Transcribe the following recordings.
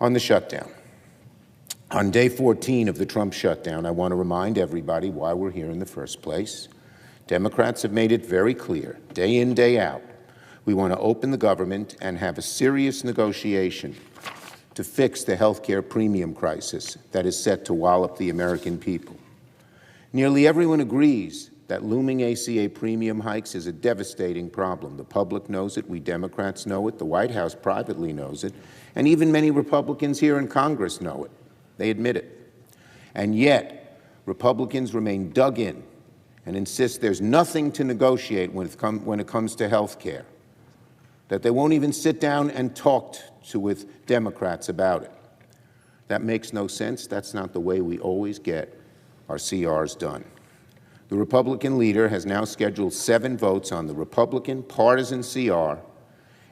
On the shutdown. On day 14 of the Trump shutdown, I want to remind everybody why we're here in the first place. Democrats have made it very clear, day in, day out, we want to open the government and have a serious negotiation to fix the health care premium crisis that is set to wallop the American people. Nearly everyone agrees that looming ACA premium hikes is a devastating problem. The public knows it, we Democrats know it, the White House privately knows it, and even many Republicans here in Congress know it. They admit it. And yet, Republicans remain dug in and insist there's nothing to negotiate when it comes to health care, that they won't even sit down and talk with Democrats about it. That makes no sense. That's not the way we always get our CRs done. The Republican leader has now scheduled 7 votes on the Republican partisan CR,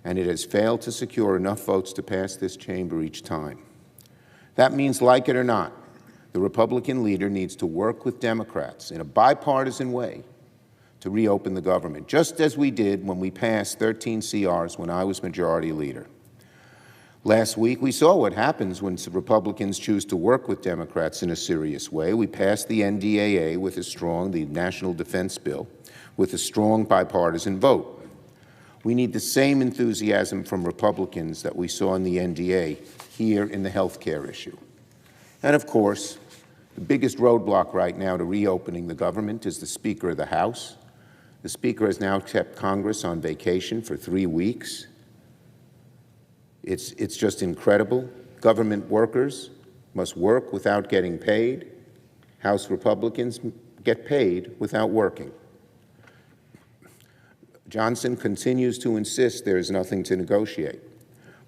and it has failed to secure enough votes to pass this chamber each time. That means, like it or not, the Republican leader needs to work with Democrats in a bipartisan way to reopen the government, just as we did when we passed 13 CRs when I was Majority Leader. Last week, we saw what happens when Republicans choose to work with Democrats in a serious way. We passed the NDAA with the National Defense Bill, with a strong bipartisan vote. We need the same enthusiasm from Republicans that we saw in the NDA here in the health care issue. And of course, the biggest roadblock right now to reopening the government is the Speaker of the House. The Speaker has now kept Congress on vacation for 3 weeks. It's just incredible. Government workers must work without getting paid. House Republicans get paid without working. Johnson continues to insist there is nothing to negotiate.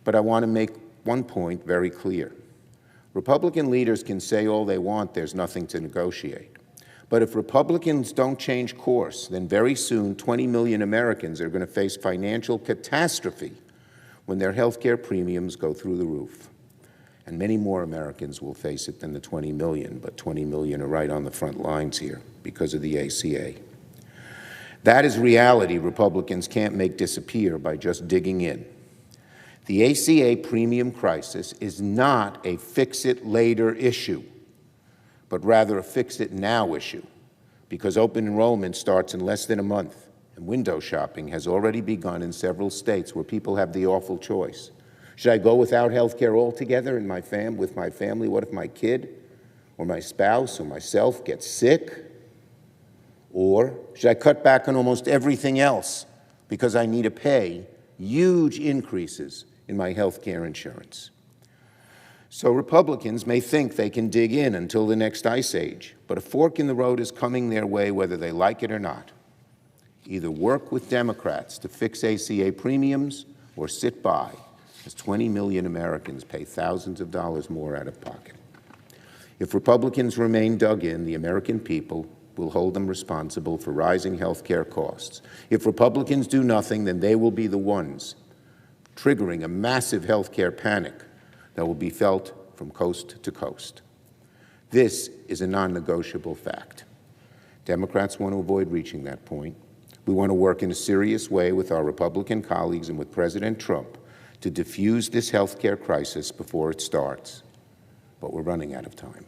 But I want to make one point very clear. Republican leaders can say all they want, there's nothing to negotiate. But if Republicans don't change course, then very soon 20 million Americans are going to face financial catastrophe when their health care premiums go through the roof. And many more Americans will face it than the 20 million, but 20 million are right on the front lines here because of the ACA. That is reality Republicans can't make disappear by just digging in. The ACA premium crisis is not a fix-it-later issue, but rather a fix-it-now issue, because open enrollment starts in less than a month. And window shopping has already begun in several states where people have the awful choice. Should I go without health care altogether with my family? What if my kid or my spouse or myself gets sick? Or should I cut back on almost everything else because I need to pay huge increases in my health care insurance? So Republicans may think they can dig in until the next ice age, but a fork in the road is coming their way whether they like it or not. Either work with Democrats to fix ACA premiums or sit by as 20 million Americans pay thousands of dollars more out of pocket. If Republicans remain dug in, the American people will hold them responsible for rising health care costs. If Republicans do nothing, then they will be the ones triggering a massive health care panic that will be felt from coast to coast. This is a non-negotiable fact. Democrats want to avoid reaching that point. We want to work in a serious way with our Republican colleagues and with President Trump to diffuse this health care crisis before it starts. But we're running out of time.